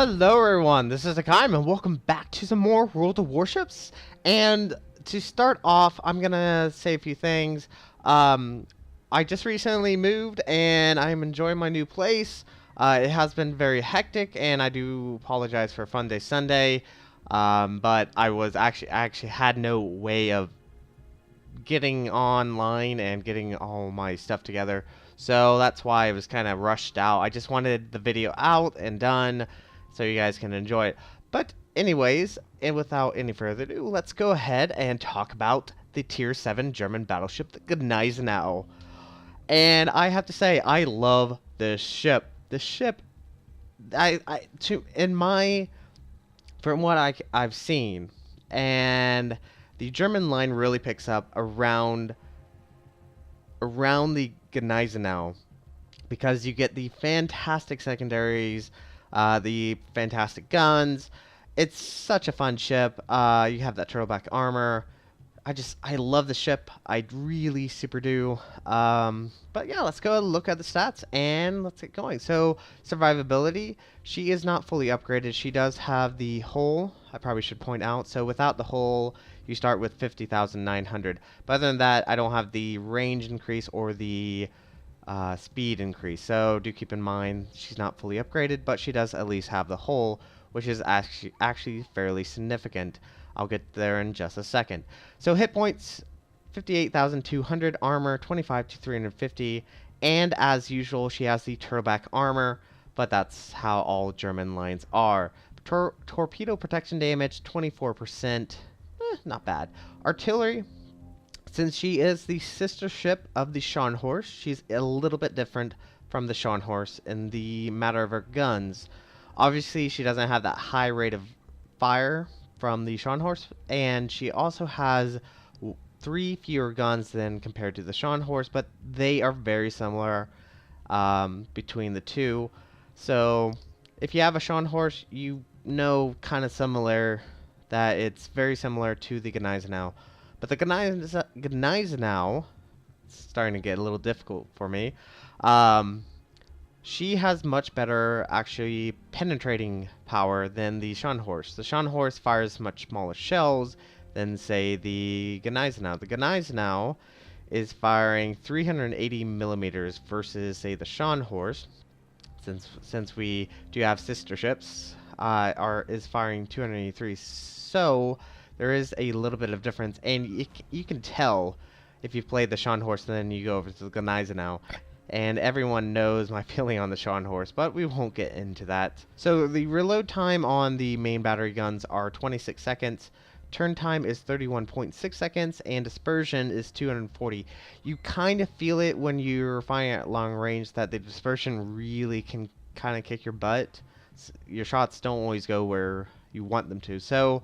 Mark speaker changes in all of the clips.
Speaker 1: Hello everyone, this is Hakaym and welcome back to some more World of Warships. And to start off, I'm gonna say a few things. I just recently moved and I'm enjoying my new place. It has been very hectic and I do apologize for Fun Day Sunday. But I actually had no way of getting online and getting all my stuff together. So that's why I was kind of rushed out. I just wanted the video out and done so you guys can enjoy it. But anyways, and without any further ado, let's go ahead and talk about the Tier 7 German battleship, the Gneisenau. And I have to say, I love this ship. This ship, from what I've seen, and the German line really picks up around the Gneisenau because you get the fantastic secondaries, the fantastic guns. It's such a fun ship. You have that turtleback armor. I love the ship. I really super do. But yeah, let's go look at the stats and let's get going. So survivability, she is not fully upgraded. She does have the hull. I probably should point out. So without the hull, you start with 50,900. But other than that, I don't have the range increase or the speed increase. So do keep in mind she's not fully upgraded, but she does at least have the hull, which is actually fairly significant. I'll get there in just a second. So hit points, 58,200, armor, 25 to 350, and as usual, she has the turtleback armor, but that's how all German lines are. Torpedo protection damage, 24%, not bad. Artillery, since she is the sister ship of the Scharnhorst, she's a little bit different from the Scharnhorst in the matter of her guns. Obviously, she doesn't have that high rate of fire from the Scharnhorst, and she also has 3 fewer guns than compared to the Scharnhorst, but they are very similar between the two. So if you have a Scharnhorst, you know kind of similar that it's very similar to the Gneisenau. But the Gneisenau, it's starting to get a little difficult for me. She has much better, actually, penetrating power than the Scharnhorst. The Scharnhorst fires much smaller shells than, say, the Gneisenau. The Gneisenau is firing 380 millimeters versus, say, the Scharnhorst. Since we do have sister ships, is firing 283. So there is a little bit of difference, and you can tell if you've played the Scharnhorst and then you go over to the Gneisenau. And everyone knows my feeling on the Scharnhorst, but we won't get into that. So the reload time on the main battery guns are 26 seconds. Turn time is 31.6 seconds, and dispersion is 240. You kind of feel it when you're firing at long range that the dispersion really can kind of kick your butt. Your shots don't always go where you want them to. So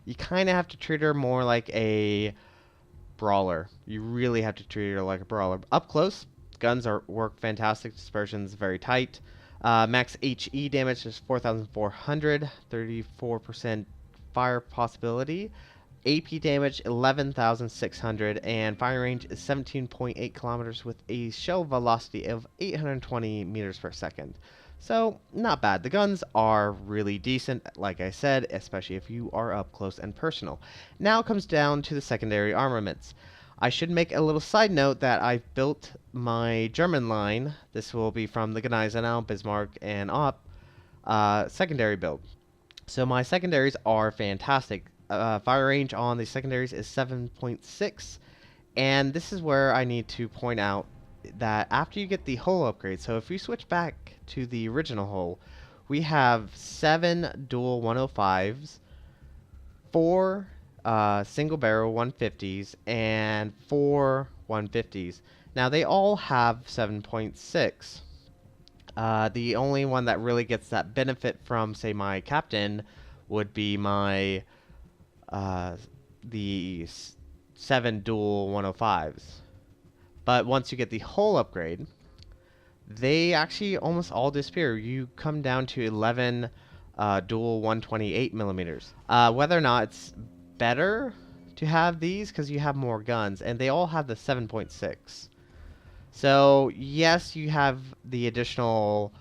Speaker 1: you kind of have to treat her more like a brawler. You really have to treat her like a brawler. Up close, guns work fantastic. Dispersion is very tight. Max HE damage is 4,400, 34% fire possibility. AP damage 11,600, and fire range is 17.8 kilometers with a shell velocity of 820 meters per second. So not bad. The guns are really decent, like I said, especially if you are up close and personal. Now it comes down to the secondary armaments. I should make a little side note that I've built my German line. This will be from the Gneisenau, Bismarck, and up secondary build. So my secondaries are fantastic. Fire range on the secondaries is 7.6, and this is where I need to point out that after you get the hull upgrade, so if we switch back to the original hull, we have 7 dual 105s, 4 single barrel 150s, and 4 150s. Now they all have 7.6. The only one that really gets that benefit from, say, my captain would be my the 7 dual 105s. But once you get the hull upgrade, they actually almost all disappear. You come down to 11 dual 128 millimeters. Whether or not it's better to have these because you have more guns, and they all have the 7.6. So yes, you have the additional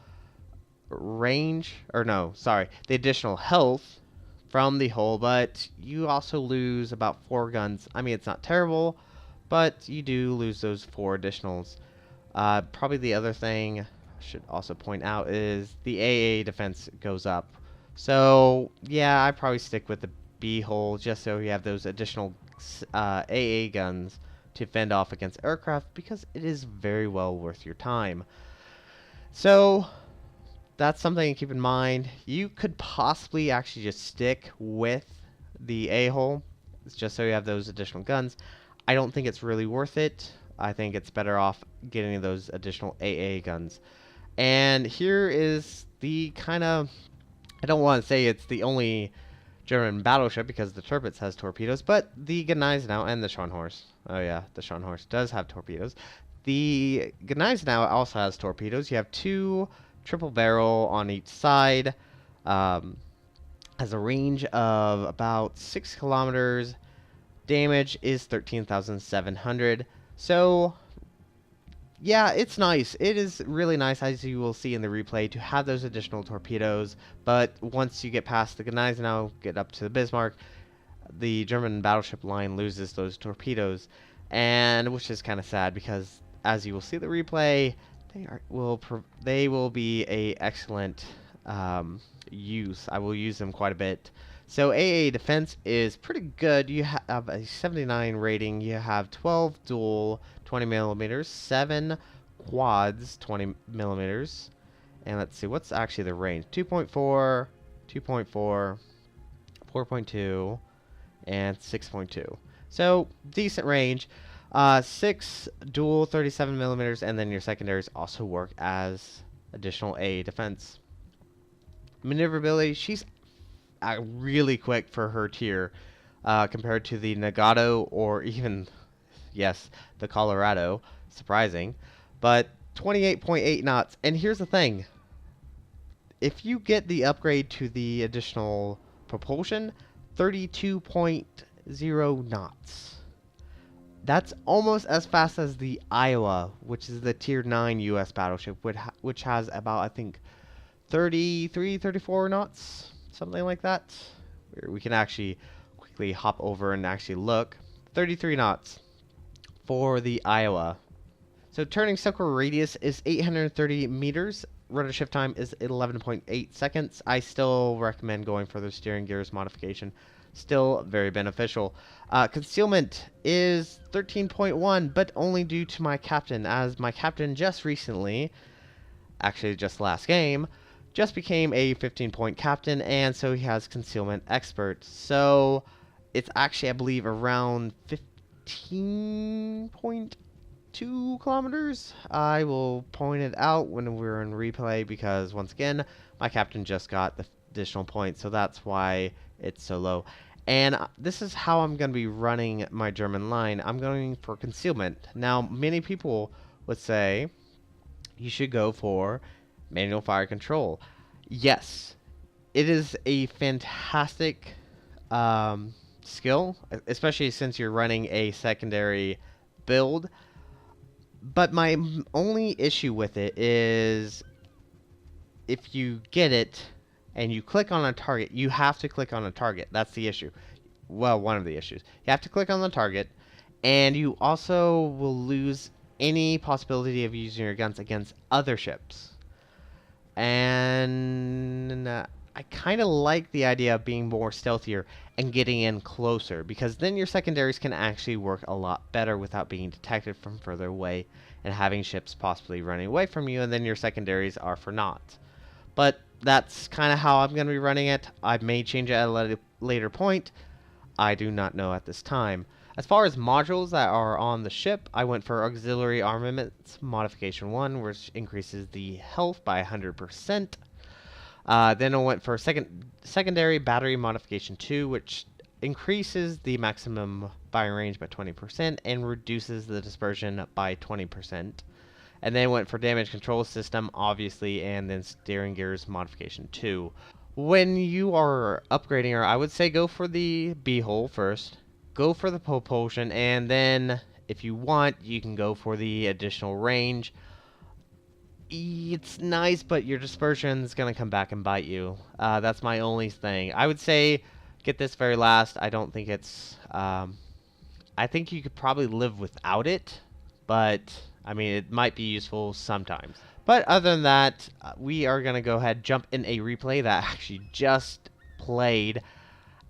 Speaker 1: range, or no, sorry, the additional health from the hull, but you also lose about 4 guns. I mean, it's not terrible, but you do lose those 4 additionals. Probably the other thing I should also point out is the AA defense goes up. So, yeah, I probably stick with the B hull just so you have those additional AA guns to fend off against aircraft because it is very well worth your time. So, that's something to keep in mind. You could possibly actually just stick with the A hull just so you have those additional guns. I don't think it's really worth it. I think it's better off getting those additional AA guns. And here is the kind of, I don't want to say it's the only German battleship because the Tirpitz has torpedoes, but the Gneisenau and the Scharnhorst. Oh yeah, the Scharnhorst does have torpedoes. The Gneisenau also has torpedoes. You have 2 triple barrel on each side. Has a range of about 6 kilometers. Damage is 13,700. So, yeah, it's nice. It is really nice, as you will see in the replay, to have those additional torpedoes. But once you get past the Gneisenau, get up to the Bismarck, the German battleship line loses those torpedoes, and which is kind of sad because, as you will see the replay, they will be a excellent use. I will use them quite a bit. So AA defense is pretty good. You have a 79 rating. You have 12 dual 20 millimeters, 7 quads 20 millimeters, and let's see what's actually the range: 2.4, 2.4, 4.2, and 6.2. So decent range. 6 dual 37 millimeters, and then your secondaries also work as additional A defense. Maneuverability, she's really quick for her tier compared to the Nagato or even, yes, the Colorado. Surprising. But 28.8 knots. And here's the thing. If you get the upgrade to the additional propulsion, 32.0 knots. That's almost as fast as the Iowa, which is the Tier 9 U.S. battleship, which has about, I think, 33, 34 knots, something like that. We can actually quickly hop over and actually look. 33 knots for the Iowa. So turning circle radius is 830 meters. Rudder shift time is 11.8 seconds. I still recommend going for the steering gears modification. Still very beneficial. Concealment is 13.1, but only due to my captain, as my captain just recently, actually just last game, just became a 15-point captain, and so he has concealment expert. So it's actually, I believe, around 15.2 kilometers. I will point it out when we're in replay because, once again, my captain just got the additional points, so that's why it's so low. And this is how I'm going to be running my German line. I'm going for concealment. Now, many people would say you should go for manual fire control. Yes, it is a fantastic skill, especially since you're running a secondary build. But my only issue with it is if you get it and you click on a target, you have to click on a target. That's the issue. Well, one of the issues. You have to click on the target, and you also will lose any possibility of using your guns against other ships. And I kind of like the idea of being more stealthier and getting in closer, because then your secondaries can actually work a lot better without being detected from further away and having ships possibly running away from you, and then your secondaries are for naught. But that's kind of how I'm going to be running it. I may change it at a later point. I do not know at this time. As far as modules that are on the ship, I went for Auxiliary Armaments Modification 1, which increases the health by 100%. Then I went for Secondary Battery Modification 2, which increases the maximum firing range by 20% and reduces the dispersion by 20%. And then went for Damage Control System, obviously, and then Steering Gears Modification 2. When you are upgrading her, I would say go for the B-hole first. Go for the propulsion, and then if you want, you can go for the additional range. It's nice, but your dispersion's gonna come back and bite you. That's my only thing. I would say get this very last. I don't think it's. I think you could probably live without it, but I mean it might be useful sometimes. But other than that, we are gonna go ahead jump in a replay that I actually just played,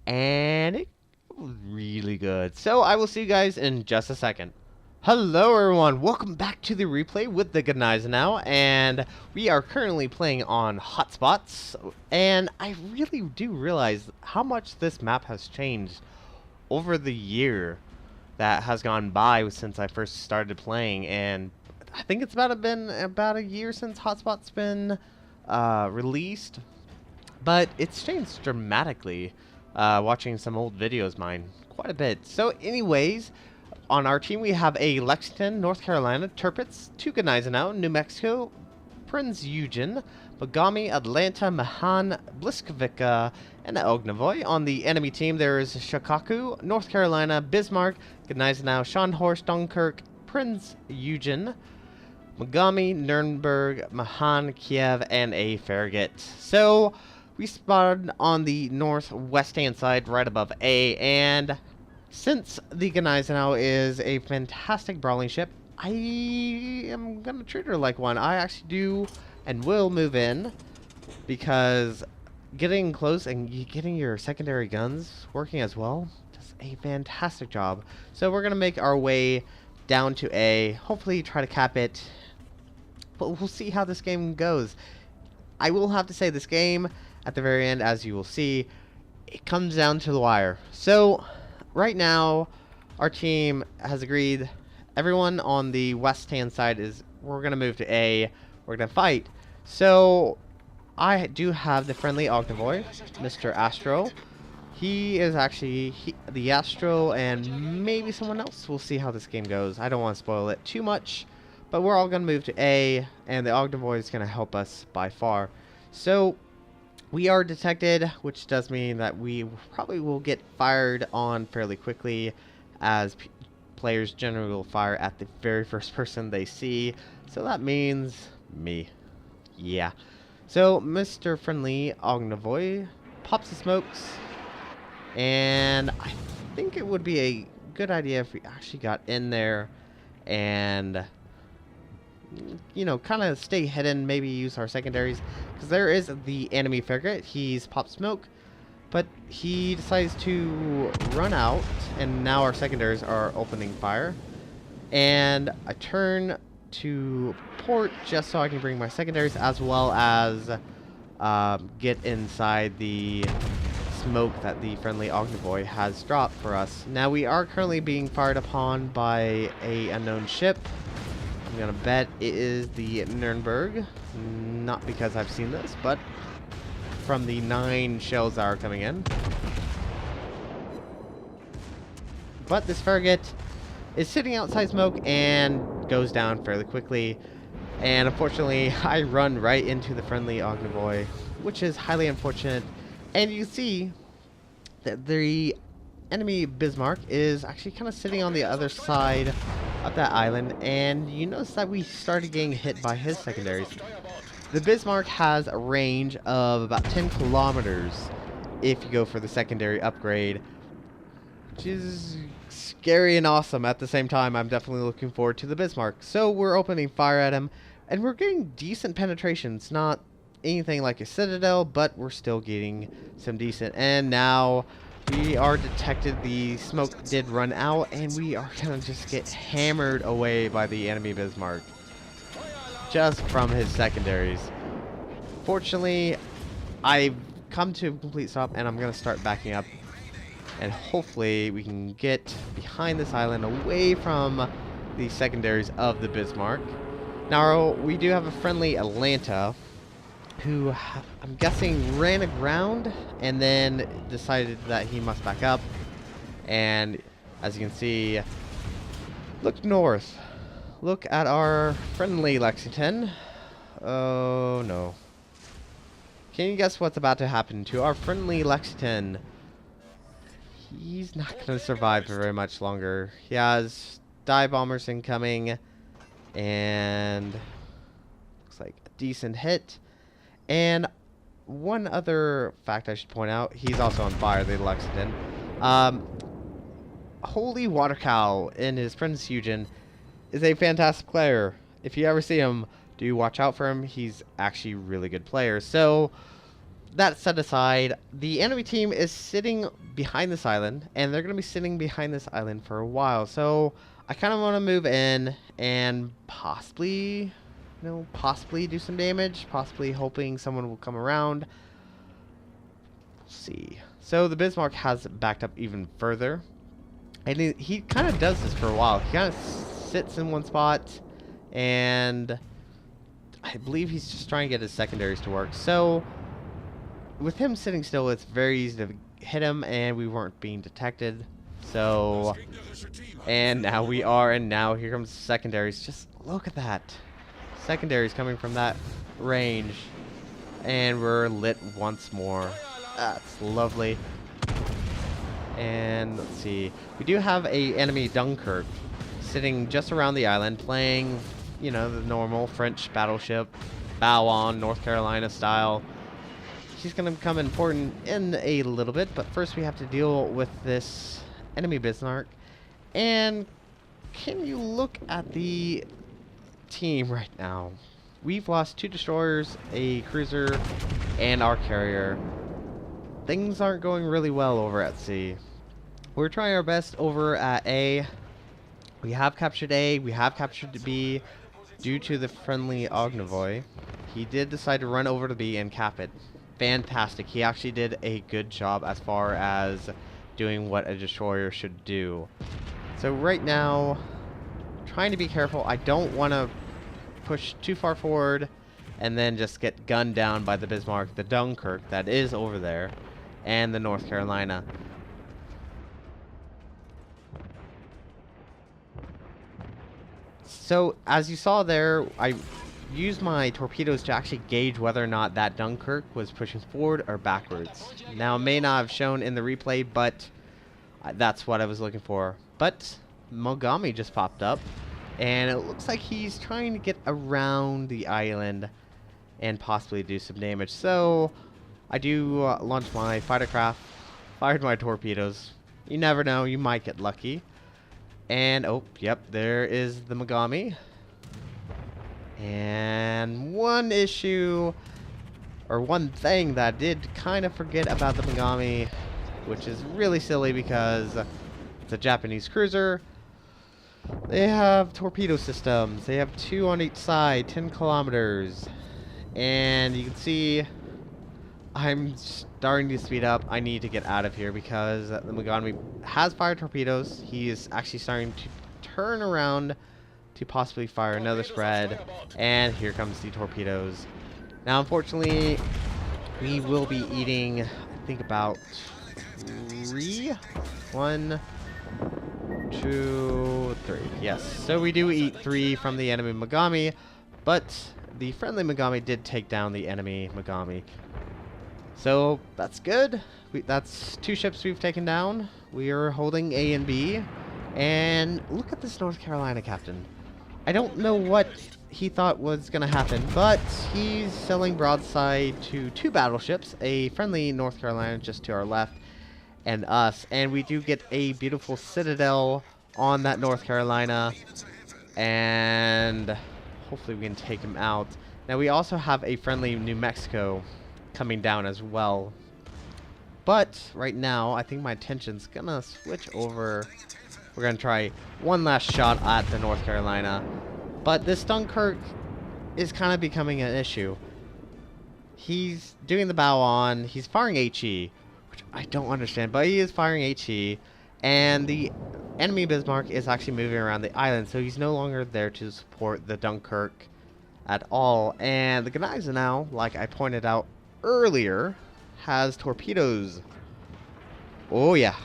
Speaker 1: and it was really good. So I will see you guys in just a second. Hello everyone, welcome back to the replay with the Gneisenau, and we are currently playing on hotspots, and I really do realize how much this map has changed over the year that has gone by since I first started playing, and I think it's been about a year since hotspots been released, but it's changed dramatically. Watching some old videos mine quite a bit. So anyways, on our team, we have a Lexington, North Carolina, Tirpitz, two Gneisenau, New Mexico, Prince Eugen, Bogami, Atlanta, Mahan, Bliskovica, and Ognavoy. On the enemy team, there is Shikaku, North Carolina, Bismarck, Gneisenau, Scharnhorst, Dunkirk, Prince Eugen, Mogami, Nuremberg, Mahan, Kiev, and a Farragut. So we spawned on the northwest-hand side, right above A, and since the Gneisenau is a fantastic brawling ship, I am going to treat her like one. I actually do and will move in, because getting close and getting your secondary guns working as well does a fantastic job. So we're going to make our way down to A, hopefully try to cap it, but we'll see how this game goes. I will have to say this game, at the very end, as you will see, it comes down to the wire. So right now, our team has agreed. Everyone on the west-hand side is, we're going to move to A. We're going to fight. So I do have the friendly Ognavoy, Mr. Astro. He is actually the Astro and maybe someone else. We'll see how this game goes. I don't want to spoil it too much, but we're all going to move to A, and the Ognavoy is going to help us by far. So we are detected, which does mean that we probably will get fired on fairly quickly, as players generally will fire at the very first person they see. So that means me. Yeah. So Mr. Friendly Ognavoy pops the smokes, and I think it would be a good idea if we actually got in there and, you know, kind of stay hidden, maybe use our secondaries, because there is the enemy frigate. He's popped smoke, but he decides to run out, and now our secondaries are opening fire, and I turn to port just so I can bring my secondaries, as well as get inside the smoke that the friendly Ognavoy has dropped for us. Now we are currently being fired upon by a unknown ship. I'm gonna bet it is the Nuremberg, not because I've seen this, but from the 9 shells that are coming in. But this frigate is sitting outside smoke and goes down fairly quickly, and unfortunately I run right into the friendly Ognavoy, which is highly unfortunate. And you see that the enemy Bismarck is actually kind of sitting on the other side of that island, and you notice that we started getting hit by his secondaries. The Bismarck has a range of about 10 kilometers if you go for the secondary upgrade, which is scary and awesome at the same time. I'm definitely looking forward to the Bismarck. So we're opening fire at him, and we're getting decent penetrations. Not anything like a Citadel, but we're still getting some decent. And now we are detected. The smoke did run out, and we are gonna just get hammered away by the enemy Bismarck just from his secondaries. Fortunately, I've come to a complete stop, and I'm gonna start backing up, and hopefully we can get behind this island away from the secondaries of the Bismarck. Now we do have a friendly Atlanta who, I'm guessing, ran aground and then decided that he must back up. And as you can see, look north. Look at our friendly Lexington. Oh no. Can you guess what's about to happen to our friendly Lexington? He's not going to survive for very much longer. He has dive bombers incoming, and looks like decent hit. And one other fact I should point out, he's also on fire, the Lexington. Holy Water Cow in his Prince Eugen is a fantastic player. If you ever see him, do watch out for him. He's actually a really good player. So, that set aside, the enemy team is sitting behind this island, and they're going to be sitting behind this island for a while. So, I kind of want to move in and possibly do some damage, possibly hoping someone will come around. We'll see. So, the Bismarck has backed up even further. And he kind of does this for a while. He kind of sits in one spot, and I believe he's just trying to get his secondaries to work. So, with him sitting still, it's very easy to hit him, and we weren't being detected. So, and now we are, and now here comes secondaries. Just look at that. Secondaries coming from that range, and we're lit once more. That's lovely. And let's see, we do have a enemy Dunkirk sitting just around the island playing, you know, the normal French battleship, bow on, North Carolina style. She's going to become important in a little bit, but first we have to deal with this enemy Bismarck. And can you look at the team right now? We've lost 2 destroyers, a cruiser, and our carrier. Things aren't going really well over at sea. We're trying our best over at A. We have captured A, we have captured B due to the friendly Ognovoy. He did decide to run over to B and cap it. Fantastic. He actually did a good job as far as doing what a destroyer should do. So right now, trying to be careful. I don't want to push too far forward and then just get gunned down by the Bismarck, the Dunkirk that is over there, and the North Carolina. So, as you saw there, I used my torpedoes to actually gauge whether or not that Dunkirk was pushing forward or backwards. Now, it may not have shown in the replay, but that's what I was looking for. But Mogami just popped up, and it looks like he's trying to get around the island and possibly do some damage. So, I do launch my fighter craft, fired my torpedoes. You never know, you might get lucky. And, oh, yep, there is the Mogami. And one issue, or one thing that I did kind of forget about the Mogami, which is really silly because it's a Japanese cruiser. They have torpedo systems. They have 2 on each side, 10 kilometers. And you can see I'm starting to speed up. I need to get out of here because the Mogami has fired torpedoes. He is actually starting to turn around to possibly fire another spread. And here comes the torpedoes. Now, unfortunately, we will be eating, I think, about 3. 1, 2, 3. Yes. So we do eat 3 from the enemy Mogami, but the friendly Mogami did take down the enemy Mogami. So that's good. That's 2 ships we've taken down. We are holding A and B. And look at this North Carolina captain. I don't know what he thought was going to happen, but he's selling broadside to 2 battleships, a friendly North Carolina just to our left, and us. And we do get a beautiful citadel on that North Carolina, and hopefully we can take him out. Now we also have a friendly New Mexico coming down as well. But right now, I think my attention's gonna switch over. We're gonna try one last shot at the North Carolina. But this Dunkirk is kind of becoming an issue. He's doing the bow on. He's firing HE, which I don't understand, but he is firing HE. And the enemy Bismarck is actually moving around the island, so he's no longer there to support the Dunkirk at all. And the Gneisenau, like I pointed out earlier, has torpedoes. Oh yeah,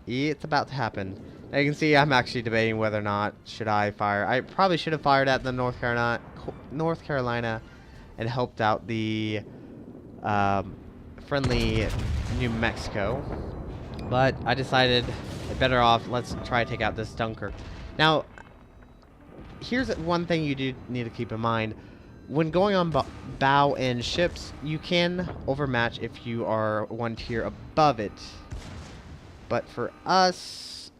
Speaker 1: it's about to happen. Now you can see I'm actually debating whether or not should I fire. I probably should have fired at the North Carolina and helped out the friendly New Mexico, but I decided better off, let's try to take out this Dunkirk. Now here's one thing you do need to keep in mind. when going on bow and ships, you can overmatch if you are one tier above it. But for us,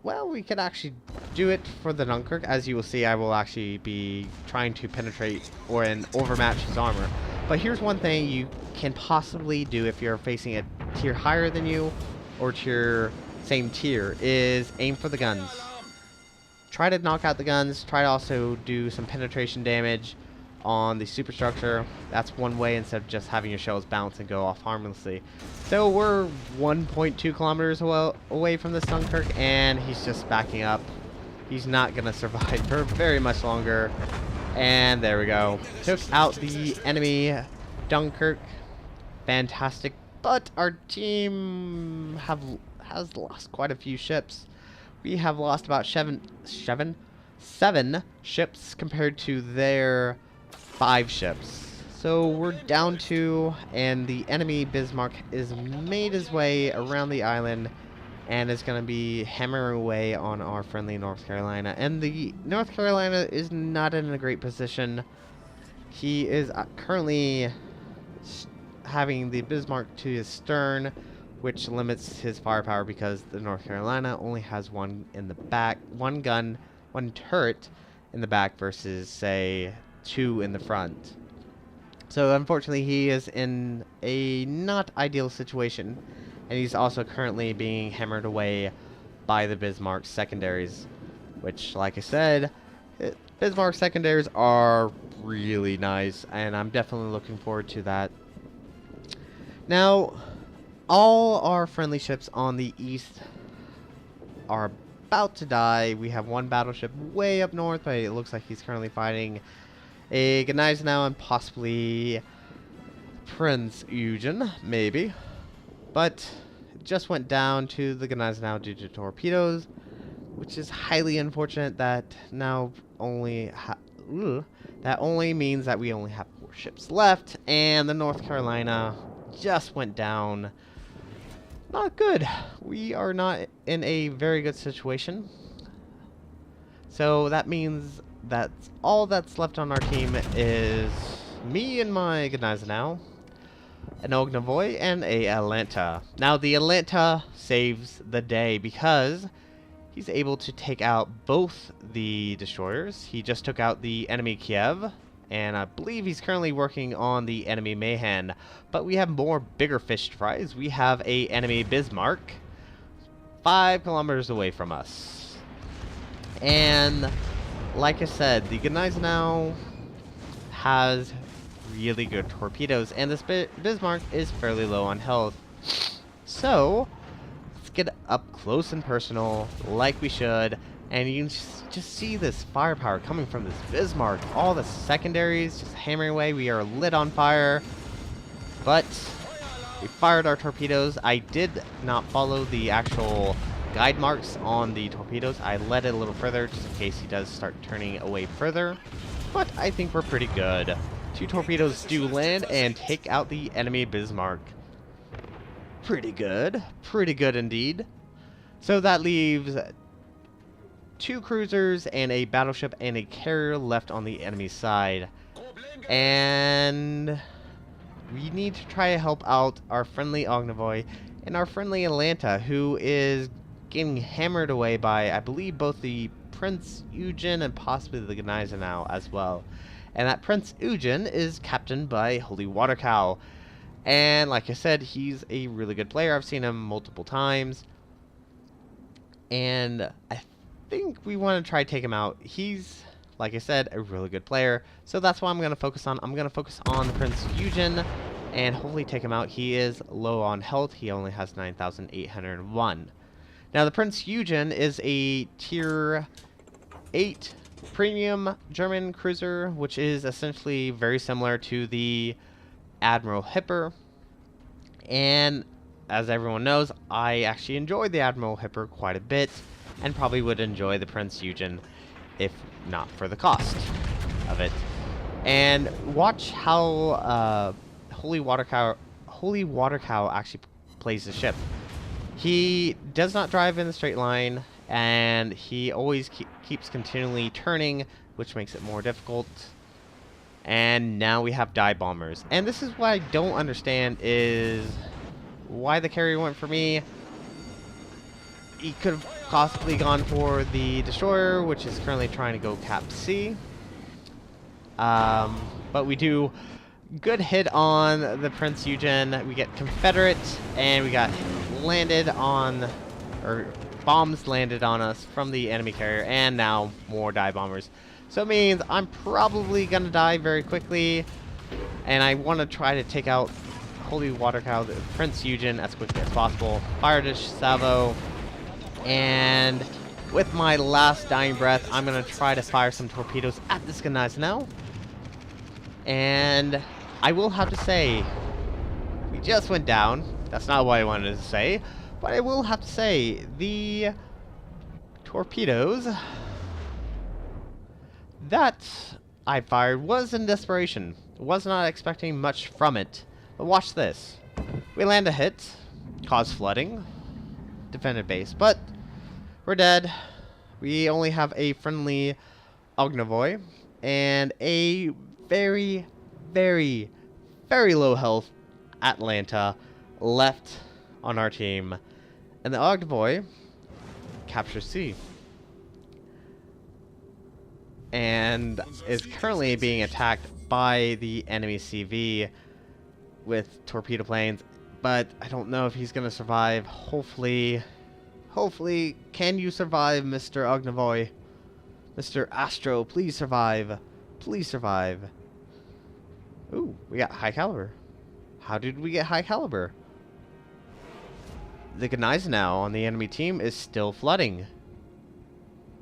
Speaker 1: well, we could actually do it for the Dunkirk. As you will see, I will actually be trying to penetrate or overmatch his armor. But here's one thing you can possibly do if you're facing a tier higher than you or tier same tier, is aim for the guns. Try to knock out the guns. Try to also do some penetration damage on the superstructure. That's one way instead of just having your shells bounce and go off harmlessly. So we're 1.2 kilometers away from this Dunkirk, and he's just backing up. He's not going to survive for very much longer. And there we go. Took out the enemy Dunkirk. Fantastic. But our team has lost quite a few ships. We have lost about seven ships compared to their 5 ships. So we're down 2, and the enemy Bismarck is made his way around the island and is going to be hammering away on our friendly North Carolina. And the North Carolina is not in a great position. He is currently having the Bismarck to his stern, which limits his firepower because the North Carolina only has one in the back, one gun, one turret in the back versus, say, 2 in the front. So unfortunately, he is in a not ideal situation, and he's also currently being hammered away by the Bismarck secondaries, which, like I said, Bismarck secondaries are really nice, and I'm definitely looking forward to that. Now, all our friendly ships on the east are about to die. We have one battleship way up north, but it looks like he's currently fighting a Gneisenau and possibly Prince Eugen, maybe. But it just went down to the Gneisenau due to torpedoes, which is highly unfortunate. That now only means that we only have 4 ships left, and the North Carolina just went down. Not good. We are not in a very good situation. So that means that all that's left on our team is me and my Gneisenau, an Ognavoy, and a Atlanta. Now the Atlanta saves the day because he's able to take out both the destroyers. He just took out the enemy Kiev, and I believe he's currently working on the enemy Mayhem. But we have more bigger fish to fry. We have a enemy Bismarck 5 kilometers away from us. And like I said, the Gneisenau has really good torpedoes, and this Bismarck is fairly low on health. So let's get up close and personal like we should. And you can just see this firepower coming from this Bismarck. All the secondaries just hammering away. We are lit on fire. But we fired our torpedoes. I did not follow the actual guide marks on the torpedoes. I led it a little further just in case he does start turning away further. But I think we're pretty good. 2 torpedoes do land and take out the enemy Bismarck. Pretty good. Pretty good indeed. So that leaves 2 cruisers and a battleship and a carrier left on the enemy side. And we need to try to help out our friendly Ognavoy and our friendly Atlanta, who is getting hammered away by, I believe, both the Prince Eugen and possibly the Gneisenau as well. And that Prince Eugen is captained by Holy Water Cow. And like I said, he's a really good player. I've seen him multiple times. And I think we want to try to take him out. He's, like I said, a really good player. So that's what I'm going to focus on. I'm going to focus on the Prince Eugen and hopefully take him out. He is low on health. He only has 9,801. Now the Prince Eugen is a tier 8 premium German cruiser, which is essentially very similar to the Admiral Hipper. And as everyone knows, I actually enjoyed the Admiral Hipper quite a bit, and probably would enjoy the Prince Eugen if not for the cost of it. And watch how Holy Water Cow actually plays the ship. He does not drive in a straight line, and he always keeps continually turning, which makes it more difficult. And now we have dive bombers. And this is what I don't understand is why the carrier went for me. He could have possibly gone for the destroyer, which is currently trying to go Cap C. But we do good hit on the Prince Eugen. We get Confederate, and we got landed on, or bombs landed on us from the enemy carrier, and now more dive bombers. So it means I'm probably gonna die very quickly, and I want to try to take out Holy Water Cow, the Prince Eugen, as quickly as possible. Fire dish salvo, and with my last dying breath, I'm gonna try to fire some torpedoes at this Gneisenau. And I will have to say, we just went down. That's not what I wanted to say, but I will have to say, the torpedoes that I fired was in desperation. Was not expecting much from it. But watch this. We land a hit, cause flooding, defended base, but we're dead. We only have a friendly Ognavoy and a very, very, very low health Atlanta left on our team. And the Ognavoy captures C. And is currently being attacked by the enemy CV with torpedo planes, but I don't know if he's gonna survive. Hopefully, can you survive, Mr. Ognavoy? Mr. Astro, please survive. Please survive. Ooh, we got high caliber. How did we get high caliber? The Gneisenau on the enemy team is still flooding.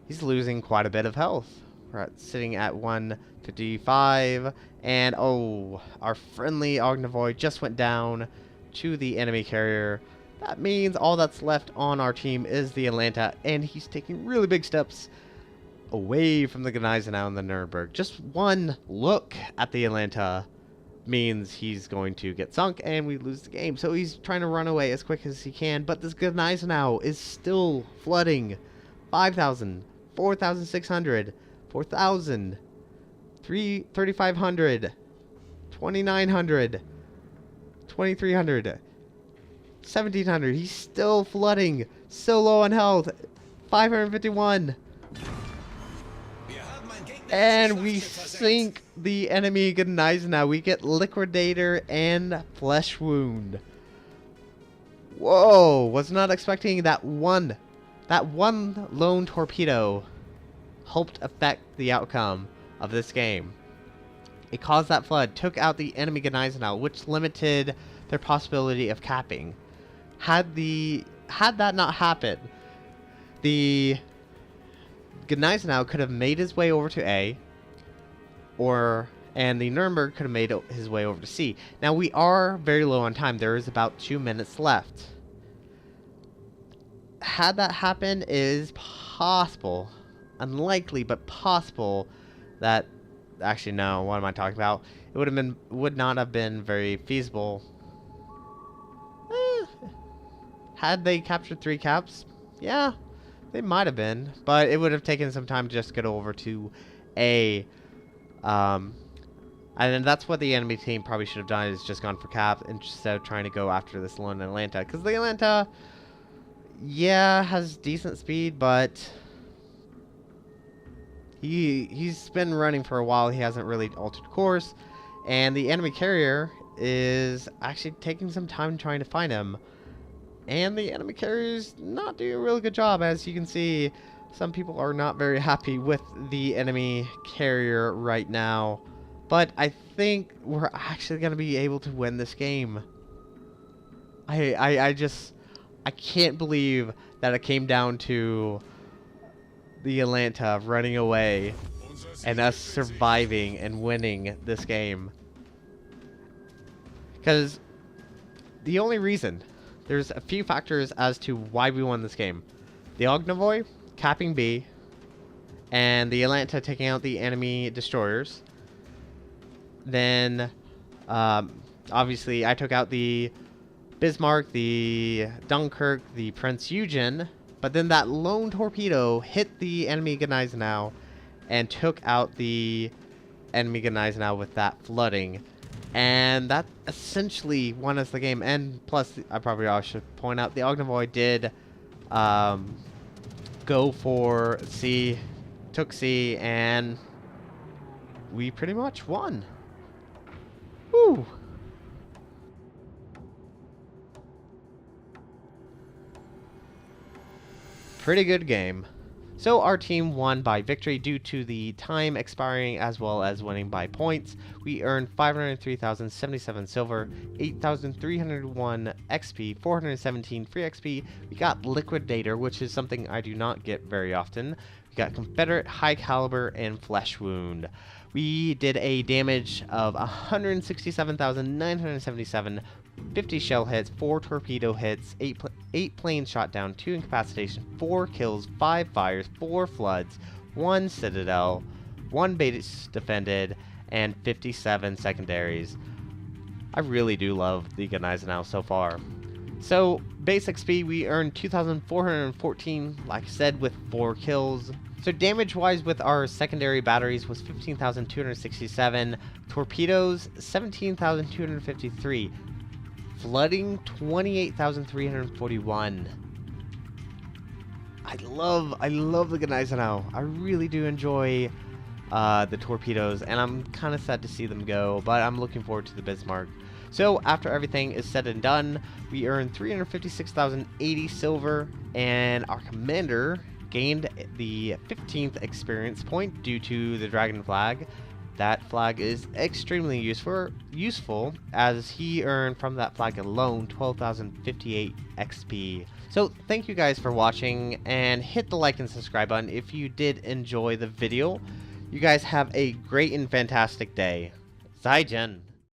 Speaker 1: He's losing quite a bit of health. We're sitting at 155, and oh, our friendly Ognavoy just went down to the enemy carrier. That means all that's left on our team is the Atlanta, and he's taking really big steps away from the Gneisenau and the Nuremberg. Just one look at the Atlanta means he's going to get sunk and we lose the game. So he's trying to run away as quick as he can, but this Gneisenau is still flooding. 5,000, 4,600, 4,000, 3,500, 2,900, 2,300, 1,700. He's still flooding. So low on health. 551. And we sink the enemy Gneisenau. We get Liquidator and Flesh Wound. Whoa, was not expecting that one lone torpedo helped affect the outcome of this game. It caused that flood, took out the enemy Gneisenau, which limited their possibility of capping. Had that not happened, the Gneisenau could have made his way over to A, and the Nuremberg could have made his way over to C. Now we are very low on time. There is about 2 minutes left. Had that happened, it is possible, unlikely but possible, that actually no. What am I talking about? It would not have been very feasible. Had they captured 3 caps, yeah. They might have been, but it would have taken some time to just get over to A. And that's what the enemy team probably should have done, is just gone for cap instead of trying to go after this lone Atlanta. Because the Atlanta, yeah, has decent speed, but he's been running for a while. He hasn't really altered course. And the enemy carrier is actually taking some time trying to find him. And the enemy carrier is not doing a really good job. As you can see, some people are not very happy with the enemy carrier right now. But I think we're actually going to be able to win this game. I can't believe that it came down to the Atlanta running away and us surviving and winning this game. Because the only reason... There's a few factors as to why we won this game. The Ognavoy capping B, and the Atlanta taking out the enemy destroyers. Then, obviously, I took out the Bismarck, the Dunkirk, the Prince Eugen, but then that lone torpedo hit the enemy Gneisenau and took out the enemy Gneisenau with that flooding. And that essentially won us the game. And plus, I probably also should point out, the Ognavoid did go for C, took C, and we pretty much won. Woo! Pretty good game. So our team won by victory due to the time expiring as well as winning by points. We earned 503,077 silver, 8,301 XP, 417 free XP. We got Liquidator, which is something I do not get very often. We got Confederate, High Caliber, and Flesh Wound. We did a damage of 167,977, 50 shell hits, 4 torpedo hits, 8 planes shot down, 2 incapacitation, 4 kills, 5 fires, 4 floods, 1 citadel, 1 base defended, and 57 secondaries. I really do love the Gneisenau so far. So, base XP, we earned 2,414, like I said, with 4 kills. So damage-wise with our secondary batteries was 15,267, torpedoes 17,253, flooding 28,341. I love the Gneisenau. I really do enjoy the torpedoes, and I'm kind of sad to see them go, but I'm looking forward to the Bismarck. So after everything is said and done, we earned 356,080 silver, and our commander gained the 15th experience point due to the dragon flag. That flag is extremely useful as he earned from that flag alone 12,058 XP. So thank you guys for watching, and hit the like and subscribe button if you did enjoy the video. You guys have a great and fantastic day. Zaijian.